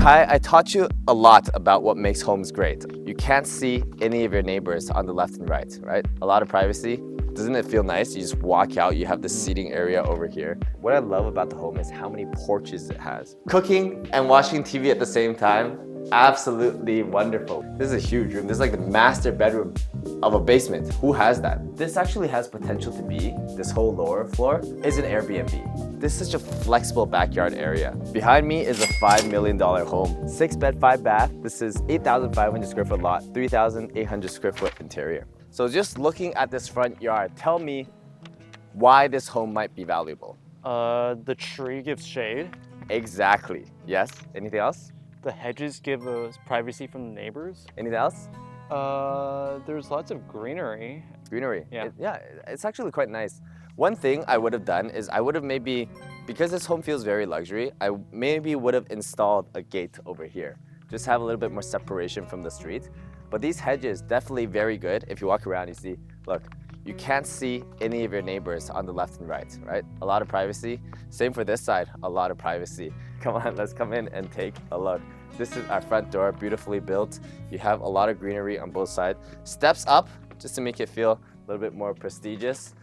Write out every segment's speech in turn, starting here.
Kai, I taught you a lot about what makes homes great. You can't see any of your neighbors on the left and right? A lot of privacy. Doesn't it feel nice? You just walk out, you have the seating area over here. What I love about the home is how many porches it has. Cooking and watching TV at the same time, absolutely wonderful. This is a huge room. This is like the master bedroom of a basement. Who has that? This actually has potential to be, this whole lower floor is an Airbnb. This is such a flexible backyard area. Behind me is a $5 million home. 6 bed, 5 bath. This is 8,500 square foot lot, 3,800 square foot interior. So just looking at this front yard, tell me why this home might be valuable. The tree gives shade. Exactly. Yes. Anything else? The hedges give us privacy from the neighbors. Anything else? There's lots of greenery. Greenery. Yeah. It's actually quite nice. One thing I would have done is I would have maybe, because this home feels very luxury, I maybe would have installed a gate over here. Just have a little bit more separation from the street. But these hedges, definitely very good. If you walk around, you see, look, you can't see any of your neighbors on the left and right? A lot of privacy. Same for this side, a lot of privacy. Come on, let's come in and take a look. This is our front door, beautifully built. You have a lot of greenery on both sides. Steps up, just to make it feel a little bit more prestigious.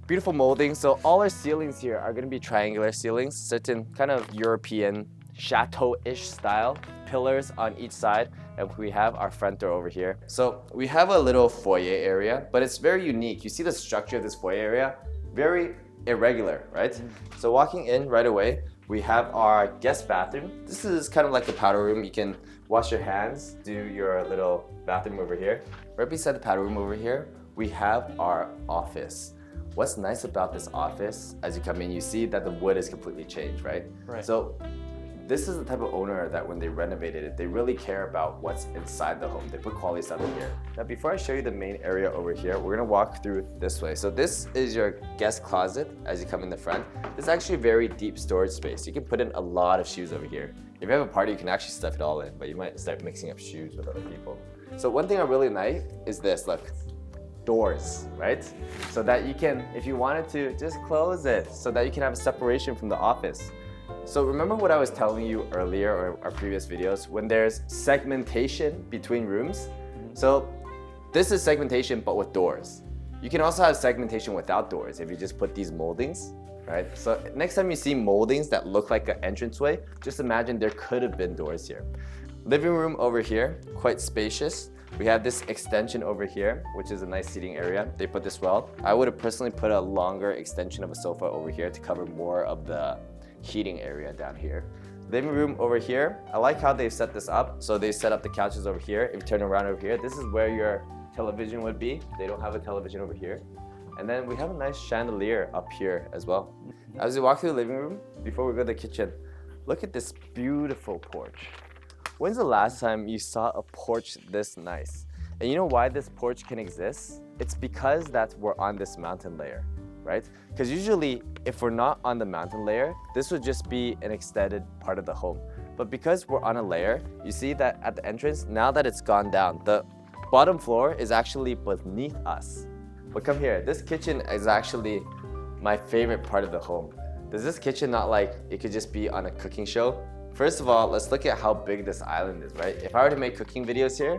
Beautiful molding. So all our ceilings here are gonna be triangular ceilings, certain kind of European chateau-ish style. Pillars on each side, and we have our front door over here. So we have a little foyer area, but it's very unique. You see the structure of this foyer area, very irregular, right? So walking in right away, we have our guest bathroom. This is kind of like a powder room. You can wash your hands, do your little bathroom over here. Right beside the powder room over here, we have our office. What's nice about this office, as you come in, you see that the wood is completely changed, right? So this is the type of owner that when they renovated it, they really care about what's inside the home. They put quality stuff in here. Now, before I show you the main area over here, we're gonna walk through this way. So this is your guest closet as you come in the front. This is actually a very deep storage space. You can put in a lot of shoes over here. If you have a party, you can actually stuff it all in, but you might start mixing up shoes with other people. So one thing I really like is this, look, doors, right? So that you can, if you wanted to, just close it so that you can have a separation from the office. So remember what I was telling you earlier or our previous videos when there's segmentation between rooms? So this is segmentation but with doors. You can also have segmentation without doors if you just put these moldings, right? So next time you see moldings that look like an entranceway, just imagine there could have been doors here. Living room over here, quite spacious. We have this extension over here, which is a nice seating area. They put this well. I would have personally put a longer extension of a sofa over here to cover more of the heating area down here. Living room over here, I like how they've set this up. So they set up the couches over here. If you turn around over here, this is where your television would be. They don't have a television over here. And then we have a nice chandelier up here as well. As we walk through the living room, before we go to the kitchen, look at this beautiful porch. When's the last time you saw a porch this nice? And you know why this porch can exist? It's because that we're on this mountain layer, right? Because usually if we're not on the mountain layer, this would just be an extended part of the home. But because we're on a layer, you see that at the entrance, now that it's gone down, the bottom floor is actually beneath us. But come here, this kitchen is actually my favorite part of the home. Does this kitchen not like, it could just be on a cooking show? First of all, let's look at how big this island is, right? If I were to make cooking videos here,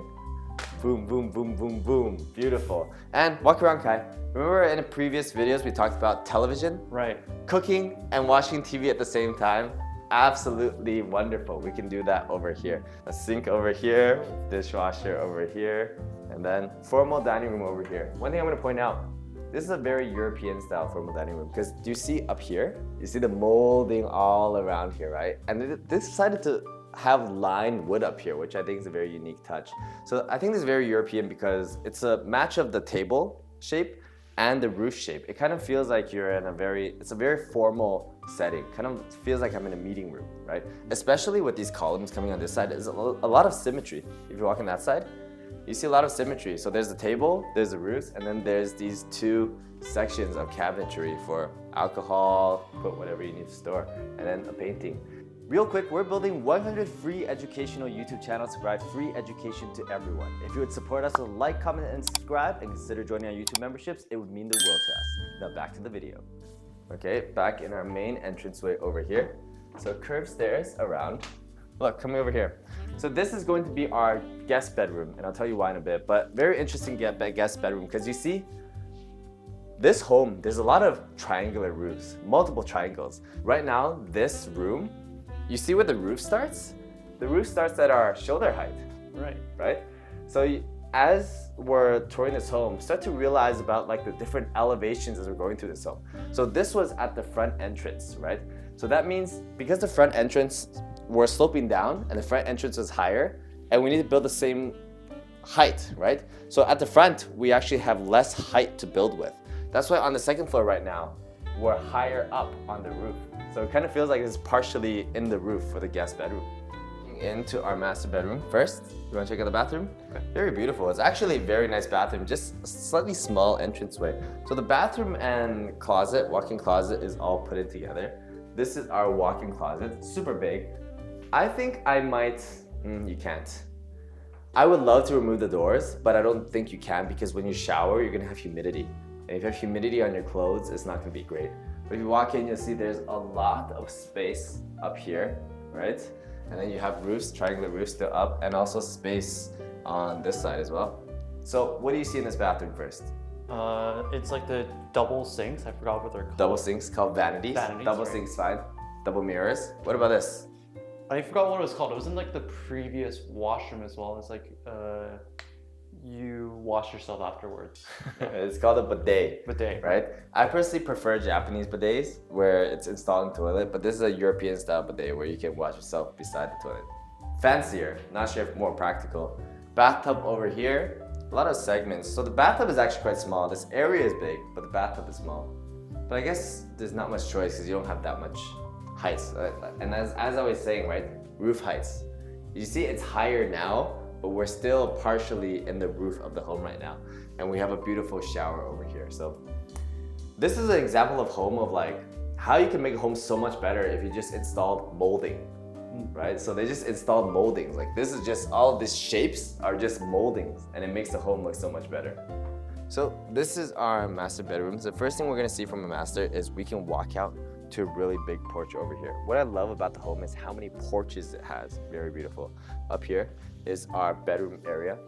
boom, boom, boom, boom, boom, beautiful. And walk around, Kai. Remember in the previous videos we talked about television? Right. Cooking and watching TV at the same time, absolutely wonderful. We can do that over here. A sink over here, dishwasher over here, and then formal dining room over here. One thing I'm gonna point out, this is a very European style formal dining room because do you see up here? You see the molding all around here, right? And they decided to have lined wood up here, which I think is a very unique touch. So I think this is very European because it's a match of the table shape and the roof shape. It kind of feels like you're in it's a very formal setting. Kind of feels like I'm in a meeting room, right? Especially with these columns coming on this side, there's a lot of symmetry. If you walk on that side, you see a lot of symmetry. So there's the table, there's the roofs, and then there's these two sections of cabinetry for alcohol, put whatever you need to store, and then a painting. Real quick, we're building 100 free educational YouTube channels to provide free education to everyone. If you would support us with a like, comment, and subscribe, and consider joining our YouTube memberships, it would mean the world to us. Now back to the video. Okay, back in our main entranceway over here. So curved stairs around. Look, come over here. So this is going to be our guest bedroom, and I'll tell you why in a bit, but very interesting guest bedroom, because you see, this home, there's a lot of triangular roofs, multiple triangles. Right now, this room, you see where the roof starts? The roof starts at our shoulder height, right? So as we're touring this home, start to realize about like the different elevations as we're going through this home. So this was at the front entrance, right? So that means because the front entrance, we're sloping down and the front entrance was higher, and we need to build the same height, right? So at the front, we actually have less height to build with. That's why on the second floor right now, we're higher up on the roof. So it kind of feels like it's partially in the roof for the guest bedroom. Into our master bedroom first. You want to check out the bathroom? Okay. Very beautiful. It's actually a very nice bathroom, just a slightly small entranceway. So the bathroom and closet, walk-in closet, is all put in together. This is our walk-in closet, super big. I think I might, you can't. I would love to remove the doors, but I don't think you can, because when you shower, you're gonna have humidity. And if you have humidity on your clothes, it's not gonna be great. But if you walk in, you'll see there's a lot of space up here, right? And then you have roofs, triangular roofs still up, and also space on this side as well. So what do you see in this bathroom first? It's like the double sinks. I forgot what they're called. Double sinks called vanities. Double right. sinks, fine. Double mirrors. What about this? I forgot what it was called. It was in like the previous washroom as well. It's like you wash yourself afterwards. It's called a bidet. Bidet. Right? I personally prefer Japanese bidets where it's installed in the toilet, but this is a European style bidet where you can wash yourself beside the toilet. Fancier, not sure if more practical. Bathtub over here, a lot of segments. So the bathtub is actually quite small. This area is big, but the bathtub is small. But I guess there's not much choice because you don't have that much heights. And as I was saying, right, roof heights. You see it's higher now, but we're still partially in the roof of the home right now. And we have a beautiful shower over here. So this is an example of home of like how you can make a home so much better if you just installed molding, right? So they just installed moldings. Like this is just, all of these shapes are just moldings, and it makes the home look so much better. So this is our master bedroom. The first thing we're gonna see from a master is we can walk out to a really big porch over here. What I love about the home is how many porches it has. Very beautiful. Up here is our bedroom area.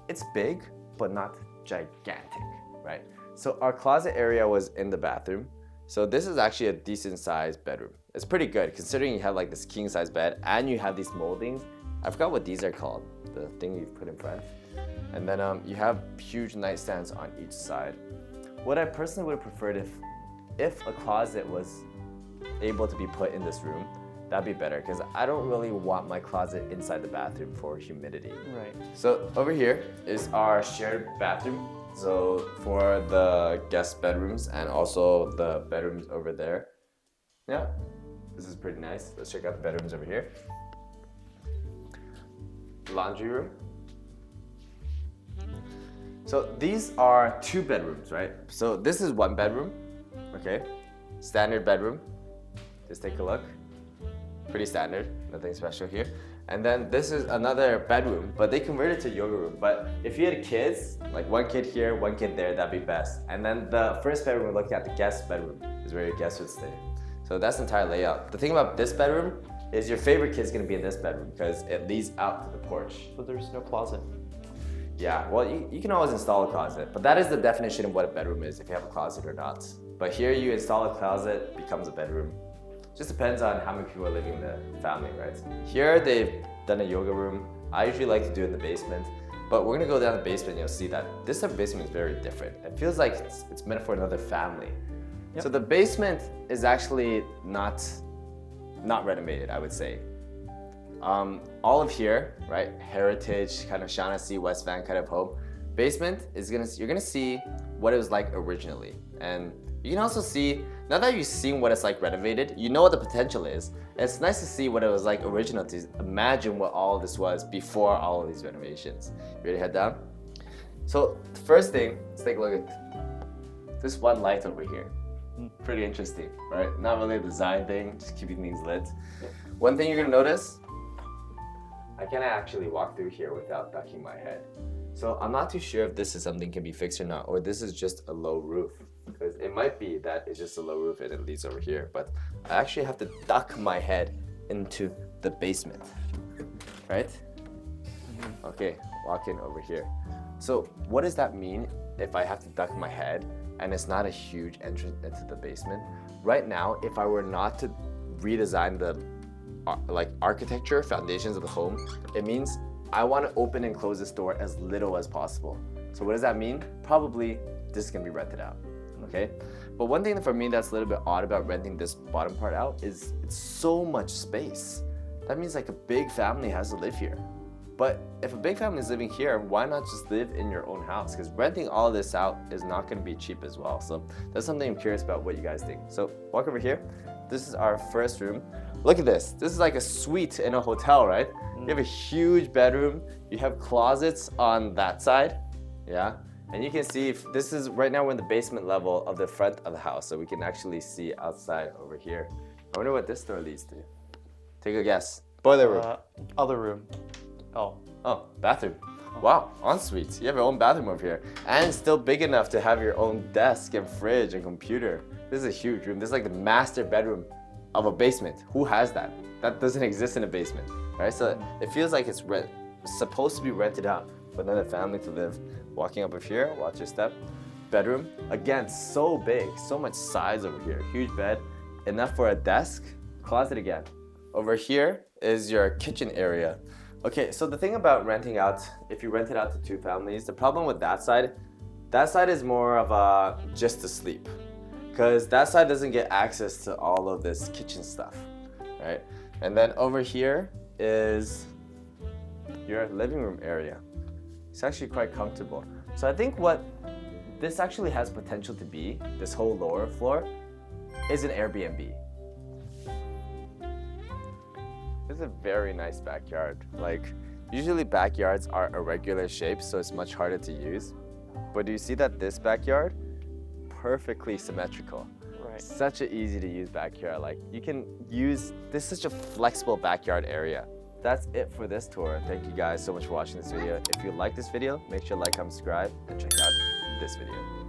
It's big, but not gigantic, right? So our closet area was in the bathroom. So this is actually a decent sized bedroom. It's pretty good considering you have like this king size bed and you have these moldings. I forgot what these are called, the thing you put in front. And then you have huge nightstands on each side. What I personally would have preferred if a closet was able to be put in this room, that'd be better, because I don't really want my closet inside the bathroom for humidity. Right. So over here is our shared bathroom. So for the guest bedrooms and also the bedrooms over there. Yeah, this is pretty nice. Let's check out the bedrooms over here. Laundry room. So these are 2 bedrooms, right? So this is 1 bedroom, okay? Standard bedroom. Just take a look. Pretty standard, nothing special here. And then this is another bedroom, but they converted to yoga room. But if you had kids, like 1 kid here, 1 kid there, that'd be best. And then the first bedroom, we're looking at the guest bedroom, is where your guests would stay. So that's the entire layout. The thing about this bedroom is your favorite kid's gonna be in this bedroom because it leads out to the porch. But there's no closet. Yeah, well, you can always install a closet, but that is the definition of what a bedroom is, if you have a closet or not. But here you install a closet, it becomes a bedroom. Just depends on how many people are living in the family, right? Here they've done a yoga room. I usually like to do it in the basement, but we're gonna go down the basement and you'll see that this type of basement is very different. It feels like it's meant for another family. Yep. So the basement is actually not renovated, I would say. All of here, right? Heritage, kind of Shaughnessy, West Van kind of home. Basement is you're gonna see what it was like originally. And you can also see, now that you've seen what it's like renovated, you know what the potential is. And it's nice to see what it was like original, to imagine what all of this was before all of these renovations. You ready to head down? So the first thing, let's take a look at this one light over here. Pretty interesting, right? Not really a design thing, just keeping things lit. One thing you're gonna notice, I can't actually walk through here without ducking my head. So I'm not too sure if this is something can be fixed or not, or this is just a low roof. Because it might be that it's just a low roof and it leads over here, but I actually have to duck my head into the basement. right? Okay, walk in over here. So what does that mean if I have to duck my head and it's not a huge entrance into the basement? Right now, if I were not to redesign the architecture, foundations of the home, it means I want to open and close this door as little as possible. So what does that mean? Probably this is gonna be rented out, okay? But one thing for me that's a little bit odd about renting this bottom part out is it's so much space. That means like a big family has to live here. But if a big family is living here, why not just live in your own house? Because renting all of this out is not gonna be cheap as well. So that's something I'm curious about what you guys think. So walk over here. This is our first room. Look at this. This is like a suite in a hotel, right? You have a huge bedroom. You have closets on that side, yeah? And you can see if this is, right now we're in the basement level of the front of the house, so we can actually see outside over here. I wonder what this door leads to. Take a guess. Boiler room. Other room. Oh. Oh, bathroom. Wow, ensuite. You have your own bathroom over here. And it's still big enough to have your own desk and fridge and computer. This is a huge room. This is like the master bedroom of a basement. Who has that? That doesn't exist in a basement, right? So it feels like it's supposed to be rented out for another family to live. Walking up over here, watch your step. Bedroom, again, so big, so much size over here. Huge bed, enough for a desk. Closet again. Over here is your kitchen area. Okay, so the thing about renting out, if you rent it out to two families, the problem with that side is more of a just to sleep. Because that side doesn't get access to all of this kitchen stuff, right? And then over here is your living room area. It's actually quite comfortable. So I think what this actually has potential to be, this whole lower floor, is an Airbnb. This is a very nice backyard. Like, usually backyards are irregular shapes, so it's much harder to use. But do you see that this backyard? Perfectly symmetrical. Right. Such an easy to use backyard. Like, you can use, this is such a flexible backyard area. That's it for this tour. Thank you guys so much for watching this video. If you like this video, make sure to like, comment, subscribe, and check out this video.